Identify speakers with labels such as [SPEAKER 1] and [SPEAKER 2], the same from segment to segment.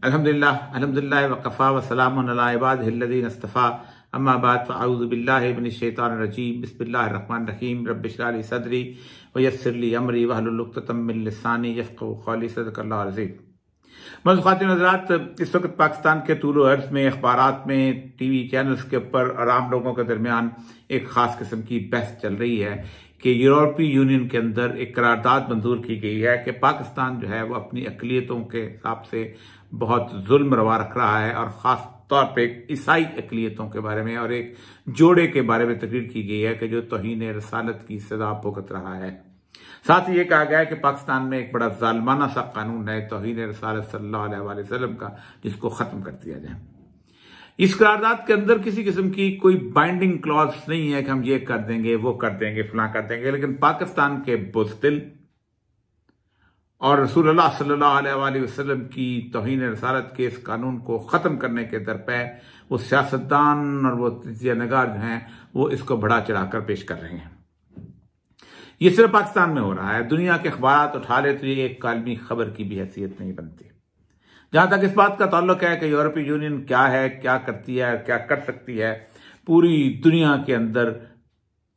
[SPEAKER 1] अल्हम्दुलिल्लाह अल्हम्दुलिल्लाह वकफ़ा वसलामुन अला इबादिहिल्लज़ीना इस्तफ़ा अम्मा बाद फ़अऊज़ु बिल्लाहि मिनश शैतानिर रजीम बिस्मिल्लाहिर रहमानिर रहीम रब्बि इश्रह ली सदरी व यस्सिर ली अमरी वहलुल उक़दतम मिन लिसानी यफ़क़हू क़ौली सदक़ल्लाहु अज़ीम। मौजूद ख़वातीन हज़रात, इस वक्त पाकिस्तान के तूलो अर्ज़ में अखबारात में टीवी चैनल्स के ऊपर और आम लोगों के दरमियान एक ख़ास किस्म की बहस चल रही है कि यूरोपीय यूनियन के अंदर एक करारदाद मंजूर की गई है कि पाकिस्तान जो है वो अपनी अक़लियतों के हिसाब से बहुत जुल्म रवा रख रहा है और ख़ास तौर पे ईसाई अक़लियतों के बारे में और एक जोड़े के बारे में तकरीर की गई है कि जो तौहीन रसालत की सजा भुगत रहा है। साथ ही ये कहा गया है कि पाकिस्तान में एक बड़ा जालिमाना सा कानून है तौहीन रसालत सल्लल्लाहु अलैहि वसल्लम का, जिसको खत्म कर दिया जाए। इस करारदाद के अंदर किसी किस्म की कोई बाइंडिंग क्लॉज नहीं है कि हम ये कर देंगे वो कर देंगे फलां कर देंगे, लेकिन पाकिस्तान के बुज़दिल और रसूलुल्लाह सल्लल्लाहु अलैहि वसल्लम की तौहीन रसालत के इस कानून को खत्म करने के दरपे वो सियासतदान और वो तजिया नगार जो हैं वो इसको बढ़ा चढ़ाकर पेश कर रहे हैं। ये सिर्फ पाकिस्तान में हो रहा है, दुनिया के अखबार उठा ले तो ये एक कालमी खबर की भी हैसियत नहीं बनती। जहां तक इस बात का ताल्लुक है कि यूरोपीय यूनियन क्या है, क्या करती है, क्या कर सकती है, पूरी दुनिया के अंदर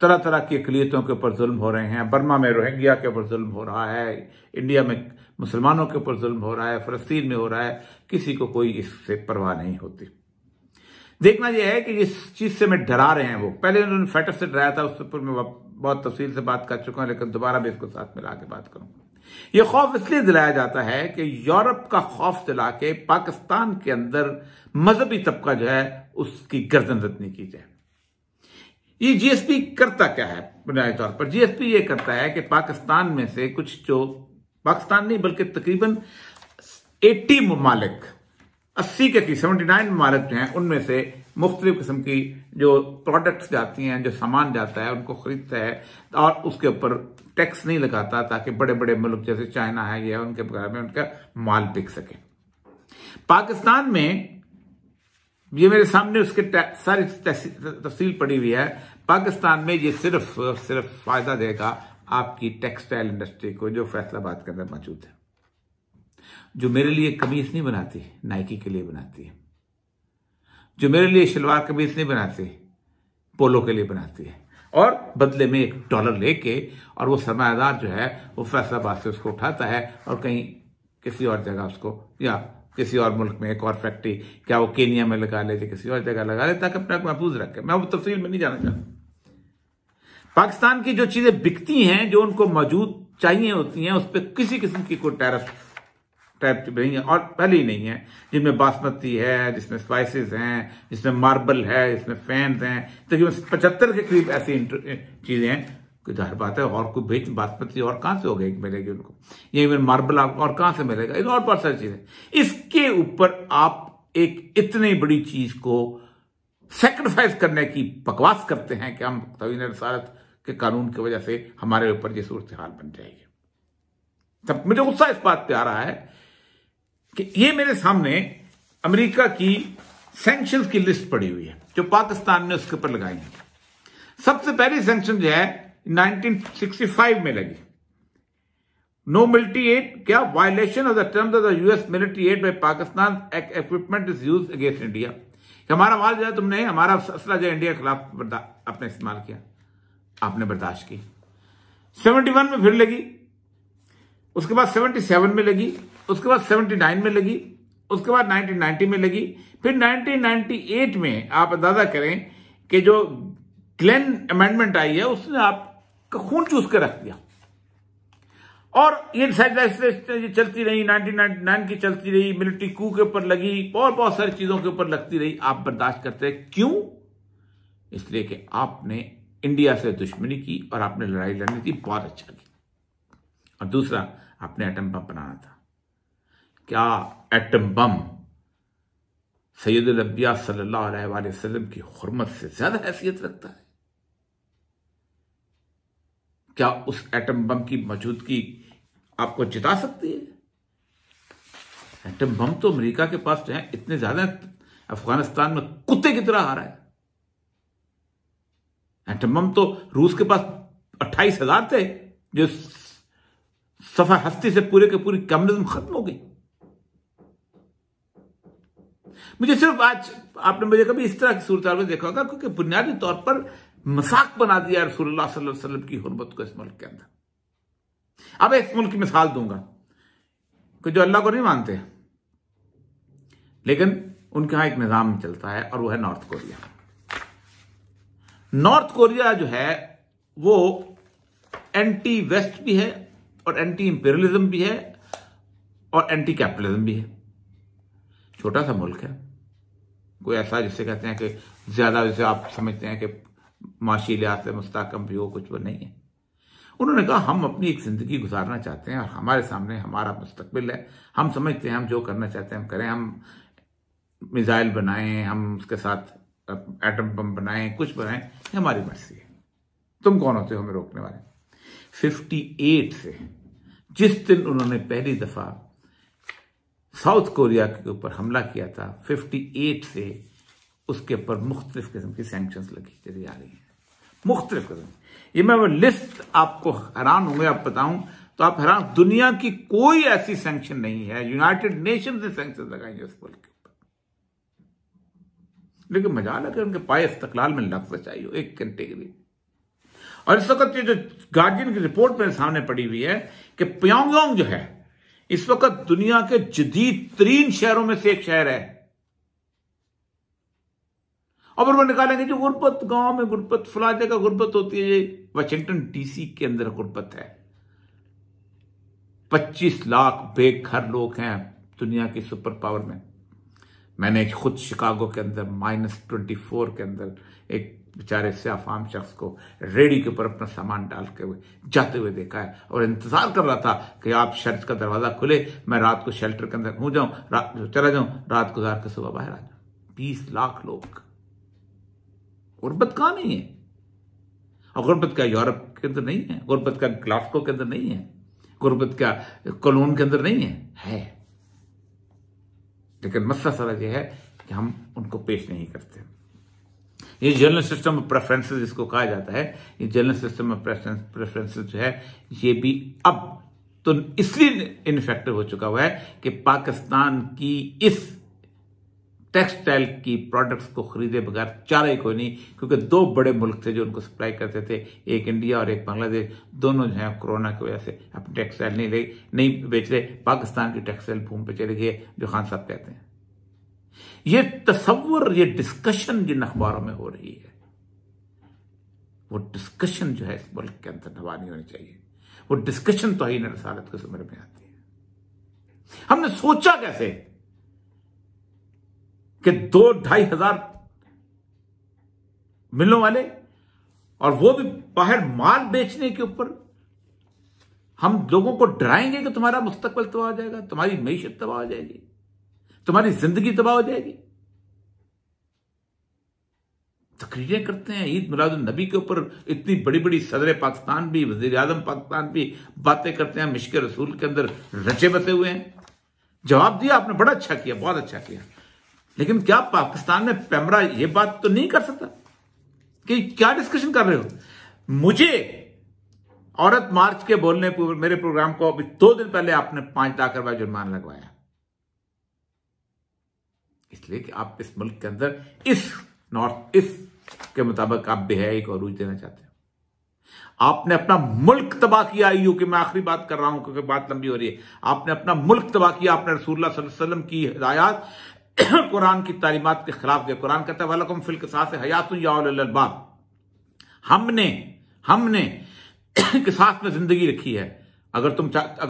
[SPEAKER 1] तरह तरह की अक़लियतों के ऊपर जुल्म हो रहे हैं। बर्मा में रोहिंग्या के ऊपर जुल्म हो रहा है, इंडिया में मुसलमानों के ऊपर जुल्म हो रहा है, फ़लस्तीन में हो रहा है, किसी को कोई इससे परवाह नहीं होती। देखना यह है कि जिस चीज से मैं डरा रहे हैं वो पहले उन्होंने फैटर से डराया था, उस पर मैं बहुत तफसील से बात कर चुका हूं, लेकिन दोबारा भी इसको साथ मिला के बात करूंगा। यह खौफ इसलिए दिलाया जाता है कि यूरोप का खौफ दिला के पाकिस्तान के अंदर मजहबी तबका जो है उसकी गर्दन रत्नी की जाए। ये जीएसपी करता क्या है? बुनियादी तौर पर जीएसपी ये करता है कि पाकिस्तान में से कुछ जो पाकिस्तान नहीं बल्कि तकरीबन 80 ममालिक 80 के 79 ममालिक जो हैं उनमें से मुख्तलिफ किस्म की जो प्रोडक्ट्स जाती हैं, जो सामान जाता है उनको खरीदता है और उसके ऊपर टैक्स नहीं लगाता ताकि बड़े बड़े मुल्क जैसे चाइना है या उनके बगैर में उनका माल बिक सके। पाकिस्तान में ये मेरे सामने उसके सारी तफसील पड़ी हुई है। पाकिस्तान में ये सिर्फ फायदा देगा आपकी टेक्सटाइल इंडस्ट्री को जो फैसलाबाद के अंदर मौजूद है, जो मेरे लिए कमीज नहीं बनाती, नाइकी के लिए बनाती है, जो मेरे लिए शलवार कमीज नहीं बनाती, पोलो के लिए बनाती है, और बदले में $1 लेके और वो सरमायादार जो है वो फैसलाबाद से उसको उठाता है और कहीं किसी और जगह उसको या किसी और मुल्क में एक और फैक्ट्री, क्या वो केनिया में लगा ले, किसी और जगह लगा ले ताकि अपने आप महफूज रखे। मैं वो तफसील में नहीं जाना चाहता। पाकिस्तान की जो चीजें बिकती हैं, जो उनको मौजूद चाहिए होती हैं, उस पर किसी किस्म की कोई टैरिफ नहीं है और पहले ही नहीं है, जिनमें बासमती है, जिसमें स्पाइसेस हैं, जिसमें मार्बल है, जिसमें फैंस हैं, तकरीबन 75 के करीब ऐसी चीजें हैं। जाहिर बात है और कोई भेज बासमती और कहां से होगी मिलेगी उनको, ये मार्बल आपको और कहां से मिलेगा, और बहुत सारी चीजें। इसके ऊपर आप एक इतनी बड़ी चीज को सेक्रीफाइस करने की बकवास करते हैं कि हम तौहीन रसालत के कानून की वजह से हमारे ऊपर ये सूरत हाल बन जाएगी। तब मुझे गुस्सा इस बात पे आ रहा है कि ये मेरे सामने अमेरिका की सैंक्शंस की लिस्ट पड़ी हुई है जो पाकिस्तान ने उसके ऊपर लगाई है। सबसे पहली सैंक्शन जो है 1965 में लगी, नो मिलिट्री एड, क्या violation of the terms of the US military aid by Pakistan equipment is used against India. हमारा माल जो है तुमने, हमारा असला जो इंडिया के खिलाफ आपने इस्तेमाल किया, आपने बर्दाश्त की। 71 में फिर लगी, उसके बाद 77 में लगी, उसके बाद 79 में लगी, उसके बाद 1990 में लगी, फिर 1998 में आप अंदाजा करें कि जो ग्लेन अमेंडमेंट आई है उसने आपका खून चूस के रख दिया। और ये चलती रही, 1999 की चलती रही, मिलिट्री कू के ऊपर लगी और बहुत सारी चीजों के ऊपर लगती रही। आप बर्दाश्त करते हैं क्यों? इसलिए कि आपने इंडिया से दुश्मनी की और आपने लड़ाई लड़नी थी, बहुत अच्छा की। और दूसरा, आपने एटम बम बनाना था। क्या एटम बम सैयदुल अंबिया सल्लल्लाहु अलैहि वसल्लम की हुर्मत से ज्यादा हैसियत रखता है? क्या उस एटम बम की मौजूदगी आपको जिता सकती है? एटम बम तो अमेरिका के पास जो है इतने ज्यादा, अफगानिस्तान में कुत्ते की तरह आ रहा है। एटम बम तो रूस के पास 28,000 थे, जो सफा हस्ती से पूरे के पूरी कम्युनिज्म खत्म हो गई। मुझे सिर्फ आज आपने मुझे कभी इस तरह की सूरत में देखा होगा क्योंकि बुनियादी तौर पर मजाक बना दिया रसूलुल्लाह सल्लल्लाहु अलैहि वसल्लम की हुर्मत को इस मुल्क के अंदर। अब इस मुल्क की मिसाल दूंगा कि जो अल्लाह को नहीं मानते लेकिन उनके यहां एक निजाम चलता है और वो है नॉर्थ कोरिया। नॉर्थ कोरिया जो है वो एंटी वेस्ट भी है और एंटी इंपीरियलिज्म भी है और एंटी कैपिटलिज्म भी है। छोटा सा मुल्क है, कोई ऐसा जिससे कहते हैं कि ज्यादा जैसे आप समझते हैं कि माशी लिहाज से मुस्तहकम भी हो, कुछ वो नहीं है। उन्होंने कहा हम अपनी एक जिंदगी गुजारना चाहते हैं और हमारे सामने हमारा मुस्तकबिल है, हम समझते हैं हम जो करना चाहते हैं हम करें, हम मिसाइल बनाएं, हम उसके साथ एटम बम बनाएं, कुछ बनाएं, हमारी मर्जी है, तुम कौन होते हो हमें रोकने वाले। 58 से जिस दिन उन्होंने पहली दफा साउथ कोरिया के ऊपर हमला किया था, 58 से उसके ऊपर मुख्तलिफ किस्म की सैंक्शंस लगी चली आ रही है, मुख्तलिफ किस्म। ये मैं वो लिस्ट आपको हैरान होंगे, आप बताऊं तो आप हैरान, दुनिया की कोई ऐसी सैंक्शन नहीं है, यूनाइटेड नेशन ने सैंक्शन लगाई है उस मुल्क के ऊपर, लेकिन मजाल है कि उनके पाए इस्तकलाल में लफ्ज चाहिए एक घंटे के लिए। और इस वक्त ये जो गार्जियन की रिपोर्ट मेरे सामने पड़ी हुई है कि प्योंगयांग जो है इस वक्त दुनिया के जदीद तरीन शहरों में से एक शहर है। और वो निकालेंगे जो गुर्बत गांव में गुर्बत फला जगह गुर्बत होती है, ये वाशिंगटन डीसी के अंदर गुर्बत है। 25 लाख बेघर लोग हैं दुनिया की सुपर पावर में। मैंने खुद शिकागो के अंदर -24 के अंदर एक बेचारे स्याफाम शख्स को रेडी के ऊपर अपना सामान डाल के हुए जाते हुए देखा है और इंतजार कर रहा था कि आप शर्ट का दरवाजा खुले, मैं रात को शेल्टर के अंदर हो जाऊं, चला जाऊं, रात गुजार के सुबह बाहर आ जाऊं। 20 लाख लोग। गुर्बत कहां नहीं है? और गुर्बत क्या यूरोप के अंदर नहीं है? गुर्बत का ग्लास्को के अंदर नहीं है? गुर्बत क्या कोलोन के अंदर नहीं है? लेकिन मसला सारा यह है कि हम उनको पेश नहीं करते। ये जनरल सिस्टम ऑफ प्रेफरेंसेस जिसको कहा जाता है, ये जनरल सिस्टम ऑफ प्रेफरेंसेस जो है ये भी अब तो इसलिए इनफेक्टिव हो चुका हुआ है कि पाकिस्तान की इस टेक्सटाइल की प्रोडक्ट्स को खरीदे बगैर चारा ही कोई नहीं, क्योंकि 2 बड़े मुल्क थे जो उनको सप्लाई करते थे, एक इंडिया और एक बांग्लादेश। दोनों जो है कोरोना की वजह से अपनी टेक्सटाइल नहीं बेच रहे, पाकिस्तान की टेक्सटाइल भूमि पे चले गए, जो खान साहब कहते हैं। ये तसव्वुर, ये डिस्कशन जिन अखबारों में हो रही है, वो डिस्कशन जो है इस मुल्क के अंदर दबा नहीं होनी चाहिए। वो डिस्कशन तौहीन रसालत के ज़ुमरे में आती है। हमने सोचा कैसे कि 2-2.5 हजार मिलों वाले, और वो भी बाहर माल बेचने के ऊपर, हम लोगों को डराएंगे कि तुम्हारा मुस्तकबिल तबाह हो जाएगा, तुम्हारी मईशत तबाह हो जाएगी, तुम्हारी जिंदगी तबाह हो जाएगी। तकरीरें करते हैं ईद मिलादुन नबी के ऊपर, इतनी बड़ी बड़ी सदर पाकिस्तान भी, वजीर आजम पाकिस्तान भी बातें करते हैं, मिश्क रसूल के अंदर रचे बसे हुए हैं। जवाब दिया आपने, बड़ा अच्छा किया, बहुत अच्छा किया, लेकिन क्या पाकिस्तान में पैमरा ये बात तो नहीं कर सकता कि क्या डिस्कशन कर रहे हो? मुझे औरत मार्च के बोलने पर मेरे प्रोग्राम को अभी 2 दिन पहले आपने 5 लाख रुपया जुर्माना लगवाया, इसलिए कि आप इस मुल्क के अंदर इस नॉर्थ ईस्ट के मुताबिक आप बेहयाई को अरूज देना चाहते हैं। आपने अपना मुल्क तबाह किया। कि मैं आखिरी बात कर रहा हूं क्योंकि बात लंबी हो रही है। आपने अपना मुल्क तबाह किया, आपने रसूलुल्लाह सल्लल्लाहु अलैहि वसल्लम की हिदायत, कुरान की तालीमात के खिलाफ दिया। कुरान कहता है वलकुम फिल क़िसास हयातुन या उलिल अलबाब, हमने क़िसास में जिंदगी रखी है। अगर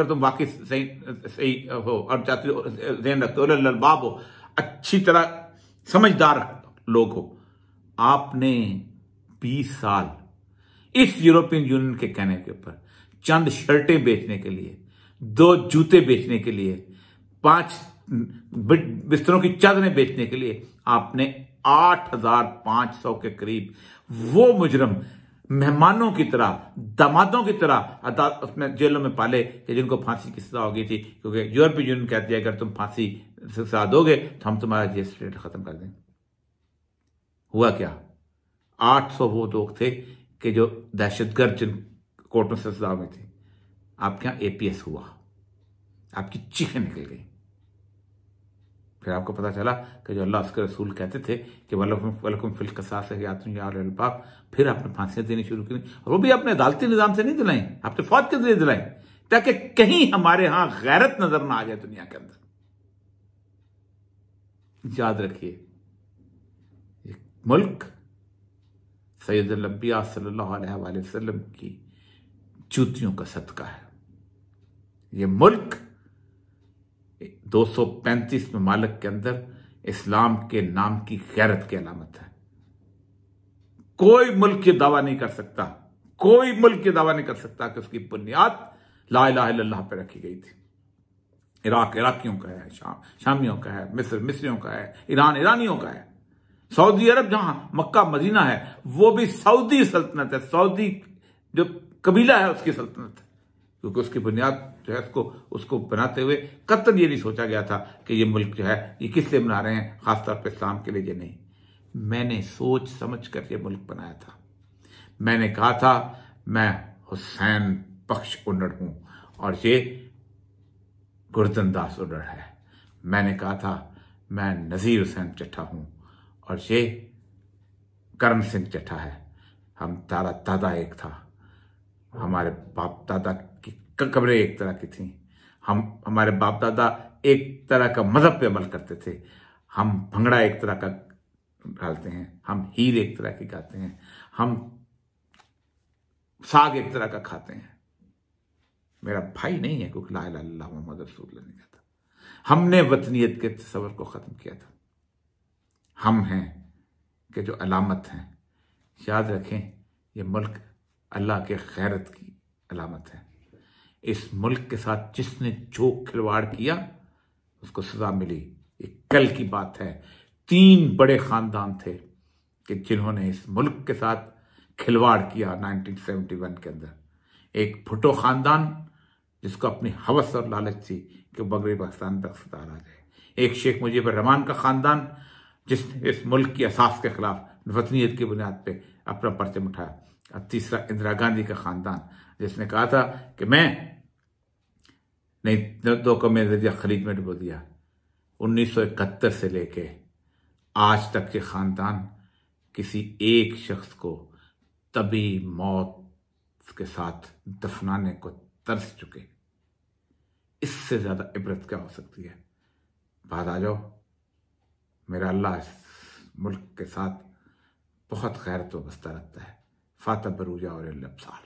[SPEAKER 1] तुम वाकई सही हो और चाहते हो, ज़हन रखते हो, उलिल अलबाब हो, अच्छी तरह समझदार लोग हो। आपने 20 साल इस यूरोपियन यूनियन के कहने के ऊपर चंद शर्टें बेचने के लिए, 2 जूते बेचने के लिए, 5 बिस्तरों की चादरें बेचने के लिए आपने 8500 के करीब वो मुजरम मेहमानों की तरह, दामादों की तरह उसमें जेलों में पाले कि जिनको फांसी की सजा हो गई थी, क्योंकि यूरोपीय यूनियन कहती है अगर तुम फांसी सजा दोगे तो हम तुम्हारा जीएसटी रेट खत्म कर देंगे। हुआ क्या? 800 वो लोग थे कि जो दहशतगर्द जिन कोर्टों से सजा में थे, आपके यहां एपीएस हुआ, आपकी चीखें निकल गई। फिर आपको पता चला कि जो अल्लाह उसके रसूल कहते थे कि वलकुम फिल क़िसास हयातुन या उलिल अलबाब, फिर आपने फांसियां देनी शुरू की, और वो भी अपने अदालती निज़ाम से नहीं दिलाई, आपने फौज के जरिए दिलाई, ताकि कहीं हमारे यहां गैरत नजर ना आ जाए दुनिया के अंदर। याद रखिए, ये मुल्क सैयदुल अंबिया सल्लल्लाहु अलैहि वसल्लम की जूतियों का सदका है। ये मुल्क 235 ममालिक के अंदर इस्लाम के नाम की गैरत की अलामत है। कोई मुल्क ये दावा नहीं कर सकता, कोई मुल्क ये दावा नहीं कर सकता कि उसकी बुनियाद ला इलाहा इल्लल्लाह पे रखी गई थी। इराक इराकियों का है, शामियों का है, मिस्र मिस्रियों का है, ईरान ईरानियों का है, सऊदी अरब जहां मक्का मदीना है वो भी सऊदी सल्तनत है, सऊदी जो कबीला है उसकी सल्तनत है, क्योंकि उसकी बुनियाद जो है उसको बनाते हुए कतई ये नहीं सोचा गया था कि ये मुल्क जो है ये किस लिए बना रहे हैं, खासतौर पर इस्लाम के लिए। ये नहीं, मैंने सोच समझ कर ये मुल्क बनाया था। मैंने कहा था मैं हुसैन बख्श उन्नड़ हूं और ये गुरदनदास उन्नड़ है। मैंने कहा था मैं नजीर हुसैन चट्ठा हूं और ये करम सिंह चट्ठा है। हम तारा दादा एक था, हमारे बाप दादा की कब्रें एक तरह की थी, हमारे बाप दादा एक तरह का मजहब पे अमल करते थे, हम भंगड़ा एक तरह का डालते हैं, हम हीर एक तरह की गाते हैं, हम साग एक तरह का खाते हैं। मेरा भाई नहीं है क्योंकि ला इलाहा इल्लल्लाह मुहम्मद रसूलुल्लाह नहीं कहता। हमने वतनियत के तस्वर को खत्म किया था। हम हैं कि जो अलामत हैं, याद रखें ये मुल्क अल्लाह के गैरत की अलामत है। इस मुल्क के साथ जिसने जो खिलवाड़ किया उसको सजा मिली। ये कल की बात है, 3 बड़े खानदान थे कि जिन्होंने इस मुल्क के साथ खिलवाड़ किया 1971 के अंदर। एक भुट्टो खानदान जिसको अपनी हवस और लालच थी कि मगरबी पाकिस्तान तक सतार आ जाए। एक शेख मुजीबुर रहमान का खानदान जिसने इस मुल्क की असास के खिलाफ वतनियत की बुनियाद पे अपना परचम उठाया। और तीसरा इंदिरा गांधी का खानदान जिसने कहा था कि मैं नहीं 2 कौमें दरिया खलीज में डुबो दिया। 1971 से लेके आज तक के खानदान किसी एक शख्स को तभी मौत के साथ दफनाने को तरस चुके। इससे ज्यादा इबरत क्या हो सकती है? बात आ जाओ, मेरा अल्लाह इस मुल्क के साथ बहुत गैरत वाबस्ता रखता है। फातह बरूजा और अब्सार।